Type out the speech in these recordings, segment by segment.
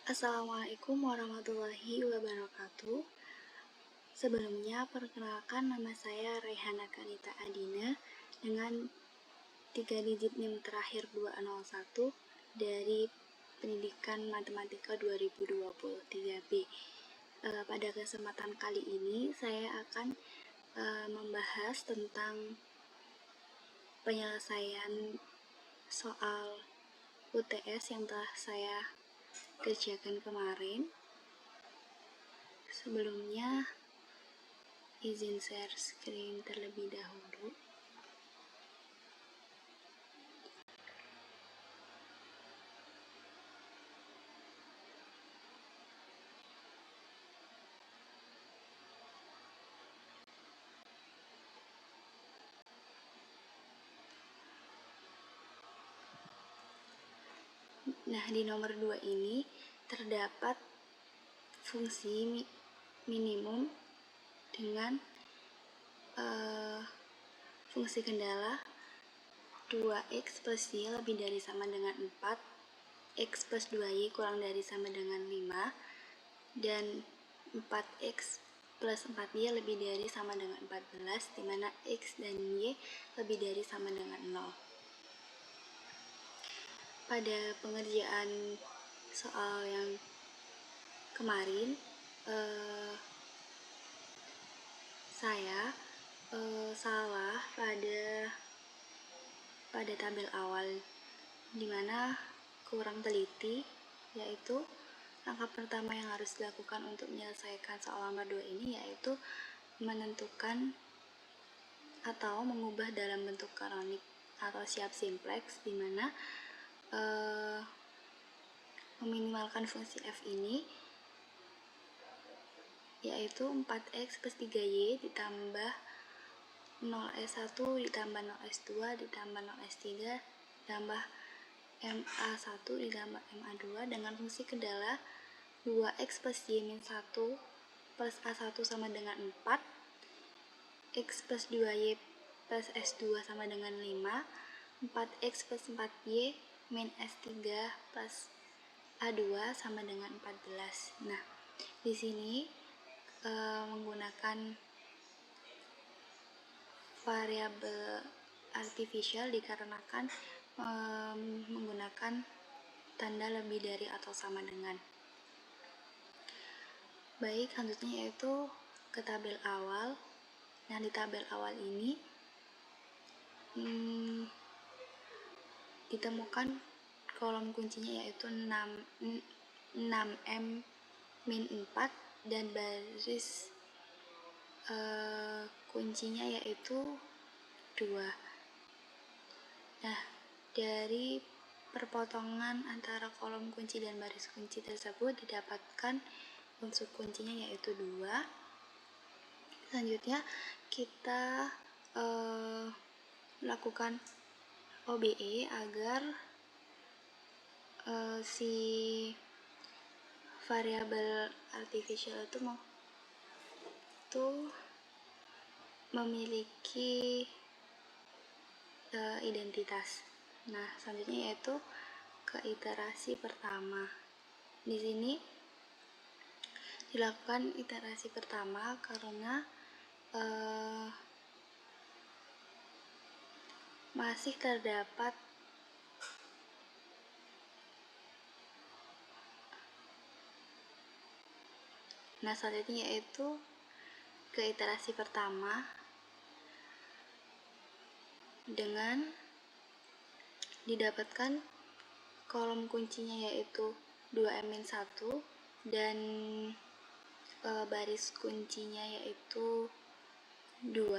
Assalamualaikum warahmatullahi wabarakatuh. Sebelumnya, perkenalkan nama saya Rehana Kanita Adina dengan 3 digit NIM terakhir 201 dari Pendidikan Matematika 2023B. Pada kesempatan kali ini, saya akan membahas tentang penyelesaian soal UTS yang telah saya kerjakan kemarin. Sebelumnya, izin share screen terlebih dahulu. Nah, di nomor 2 ini terdapat fungsi minimum dengan fungsi kendala 2x plus y lebih dari sama dengan 4, x plus 2y kurang dari sama dengan 5, dan 4x plus 4y lebih dari sama dengan 14, di mana x dan y lebih dari sama dengan 0. Pada pengerjaan soal yang kemarin, saya salah pada tabel awal, dimana kurang teliti, yaitu langkah pertama yang harus dilakukan untuk menyelesaikan soal nomor 2 ini yaitu menentukan atau mengubah dalam bentuk kanonik atau siap simplex, dimana meminimalkan fungsi f ini yaitu 4x plus 3y ditambah 0s1 ditambah 0s2 ditambah 0s3 ditambah ma1 ditambah ma2 dengan fungsi kendala 2x plus y min 1 plus a1 sama dengan 4, x plus 2y plus s2 sama dengan 5, 4x plus 4y min s3 plus a2 sama dengan 14. Nah, di sini menggunakan variabel artificial dikarenakan menggunakan tanda lebih dari atau sama dengan. Baik, selanjutnya yaitu ke tabel awal. Nah, di tabel awal ini ditemukan kolom kuncinya yaitu 6m min 4 dan baris kuncinya yaitu 2. Nah, dari perpotongan antara kolom kunci dan baris kunci tersebut didapatkan unsur kuncinya yaitu 2. Selanjutnya kita melakukan OBE agar si variabel artificial itu memiliki identitas. Nah, selanjutnya yaitu ke iterasi pertama. Di sini dilakukan iterasi pertama karena masih terdapat selanjutnya yaitu ke iterasi pertama dengan didapatkan kolom kuncinya yaitu 2m-1 dan baris kuncinya yaitu 2.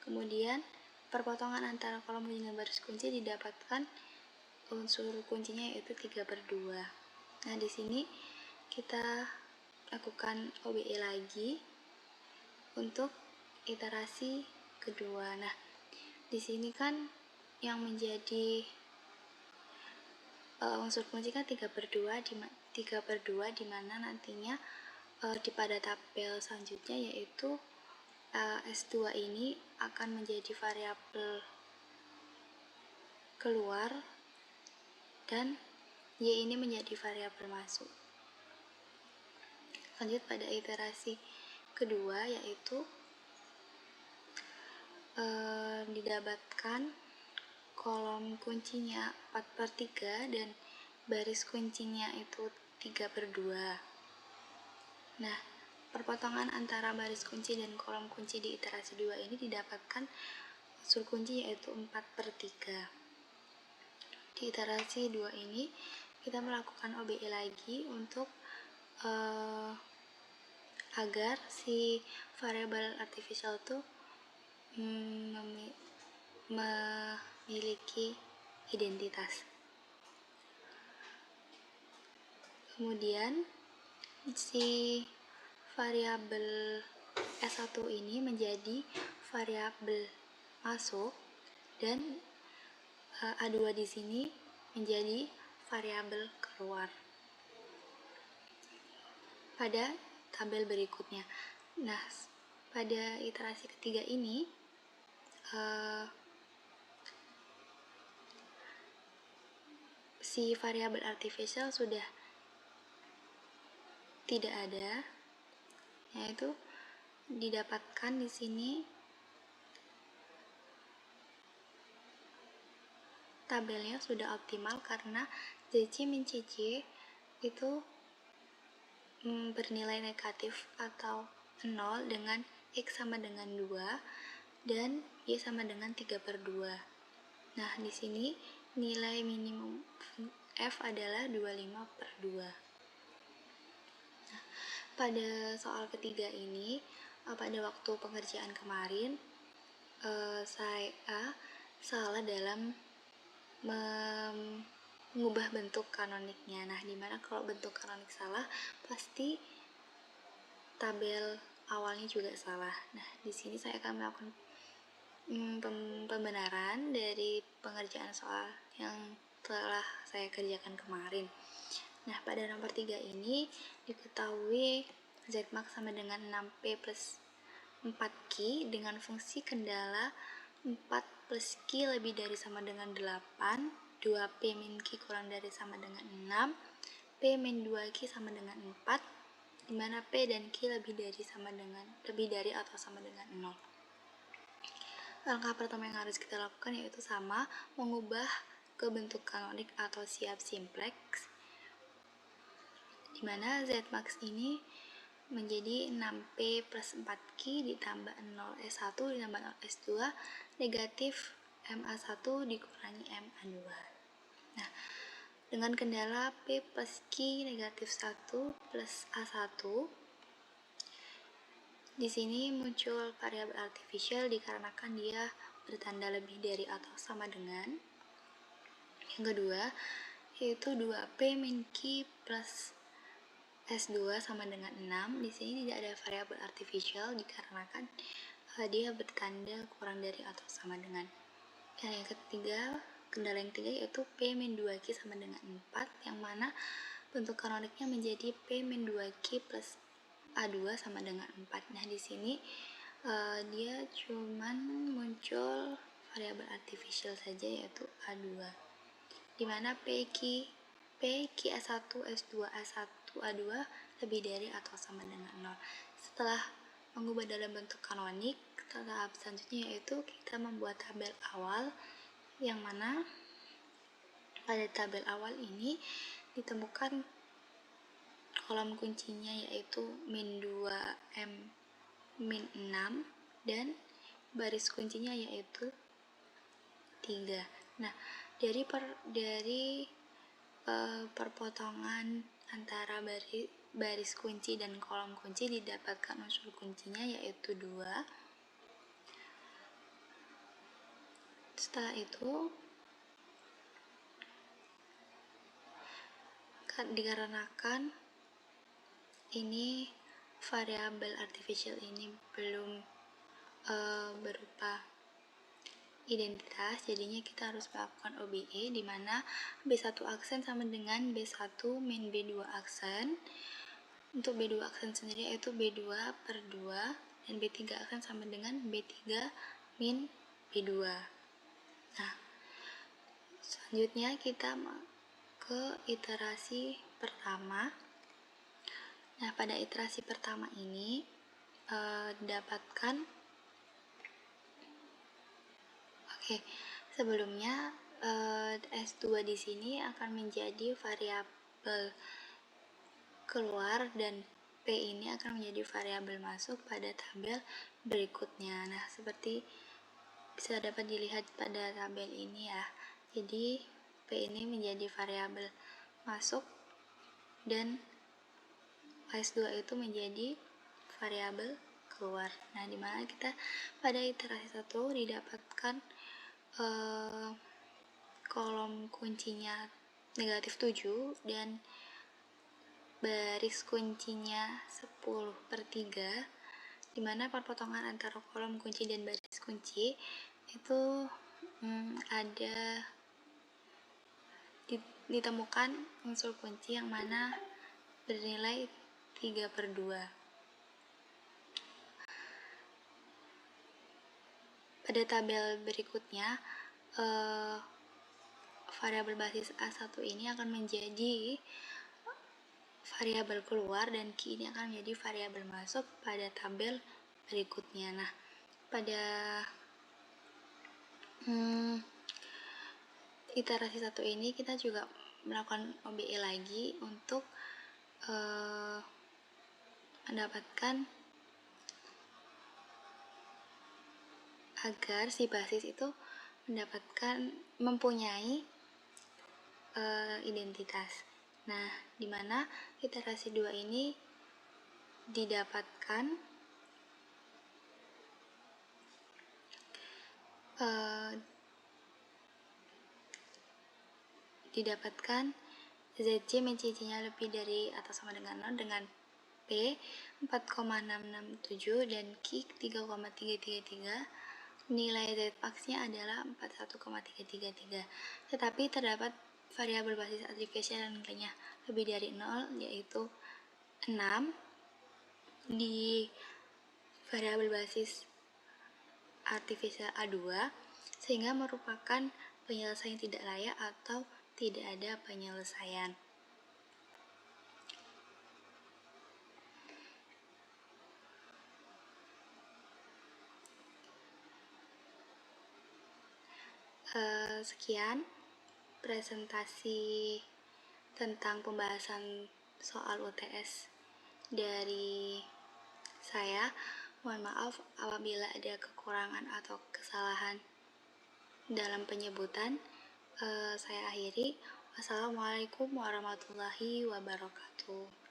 Kemudian perpotongan antara kolom kunci dan baris kunci didapatkan unsur kuncinya yaitu 3/2. Nah, di sini kita lakukan OBE lagi untuk iterasi kedua. Nah, di sini kan yang menjadi unsur kunci kan 3/2 di mana nantinya pada tabel selanjutnya yaitu S2 ini akan menjadi variabel keluar dan Y ini menjadi variabel masuk. Lanjut pada iterasi kedua, yaitu didapatkan kolom kuncinya 4/3 dan baris kuncinya itu 3/2. Nah, perpotongan antara baris kunci dan kolom kunci di iterasi 2 ini didapatkan unsur kunci yaitu 4/3. Di iterasi 2 ini kita melakukan OBE lagi untuk agar si variabel artificial itu memiliki identitas. Kemudian si variabel S1 ini menjadi variabel masuk dan A2 di sini menjadi variabel keluar pada tabel berikutnya. Nah, pada iterasi ketiga ini si variabel artificial sudah tidak ada, yaitu didapatkan di sini tabelnya sudah optimal karena ZC min CC itu bernilai negatif atau 0 dengan X sama dengan 2 dan Y sama dengan 3/2. Nah, di sini nilai minimum F adalah 25/2. Nah, pada soal ketiga ini, pada waktu pengerjaan kemarin, saya salah dalam mengubah bentuk kanoniknya. Nah, dimana kalau bentuk kanonik salah, pasti tabel awalnya juga salah. Nah, di sini saya akan melakukan pembenaran dari pengerjaan soal yang telah saya kerjakan kemarin. Nah, pada nomor 3 ini diketahui Zmax sama dengan 6P plus 4Q dengan fungsi kendala 4 plus Q lebih dari sama dengan 8, 2P min Q kurang dari sama dengan 6, P min 2Q sama dengan 4, di mana P dan Q lebih dari atau sama dengan 0. Langkah pertama yang harus kita lakukan yaitu sama mengubah ke bentuk kanonik atau siap simplex, di mana Zmax ini menjadi 6P plus 4Q ditambah 0S1 ditambah 0S2 negatif MA1 dikurangi MA2. Nah, dengan kendala P plus Q negatif 1 plus A1, di sini muncul variabel artificial dikarenakan dia bertanda lebih dari atau sama dengan. Yang kedua, yaitu 2P min Q plus S2 sama dengan 6. Di sini tidak ada variabel artificial dikarenakan dia bertanda kurang dari atau sama dengan. Dan yang ketiga, kendala yang ketiga yaitu P min 2Q sama dengan 4, yang mana bentuk kanoniknya menjadi P min 2Q plus A2 sama dengan 4. Nah, di sini dia cuman muncul variabel artificial saja yaitu A2. Di mana PQ A1, S2, A1, A2 lebih dari atau sama dengan 0. Setelah mengubah dalam bentuk kanonik, tahap selanjutnya yaitu kita membuat tabel awal, yang mana pada tabel awal ini ditemukan kolom kuncinya yaitu min 2M min 6 dan baris kuncinya yaitu 3. Nah, dari perpotongan antara baris kunci dan kolom kunci didapatkan unsur kuncinya yaitu 2. Setelah itu dikarenakan ini variabel artificial ini belum berupa identitas, jadinya kita harus melakukan OBE, di mana B1 aksen sama dengan B1 min B2 aksen. Untuk B2 aksen sendiri yaitu B2/2 dan B3 aksen sama dengan B3 min B2. Nah, selanjutnya kita ke iterasi pertama. Nah, pada iterasi pertama ini didapatkan sebelumnya S2 di sini akan menjadi variabel keluar dan P ini akan menjadi variabel masuk pada tabel berikutnya. Nah, seperti bisa dapat dilihat pada tabel ini ya. Jadi P ini menjadi variabel masuk dan S2 itu menjadi variabel keluar. Nah, dimana kita pada iterasi 1 didapatkan kolom kuncinya negatif 7 dan baris kuncinya 10/3, dimana perpotongan antara kolom kunci dan baris kunci itu ada ditemukan unsur kunci yang mana bernilai 3/2. Pada tabel berikutnya variabel basis A1 ini akan menjadi variabel keluar dan Q ini akan menjadi variabel masuk pada tabel berikutnya. Nah, pada iterasi 1 ini kita juga melakukan OBE lagi untuk mendapatkan agar si basis itu mempunyai identitas. Nah, dimana iterasi 2 ini didapatkan ZC mencicinya lebih dari atau sama dengan 0 dengan P 4,667 dan Q 3,333. Nilai Z Pax-nya adalah 41,333. Tetapi terdapat variabel basis artificial yang nilainya lebih dari 0, yaitu 6 di variabel basis artificial A2, sehingga merupakan penyelesaian tidak layak atau tidak ada penyelesaian. Sekian presentasi tentang pembahasan soal UTS dari saya. Mohon maaf apabila ada kekurangan atau kesalahan dalam penyebutan. Saya akhiri. Wassalamualaikum warahmatullahi wabarakatuh.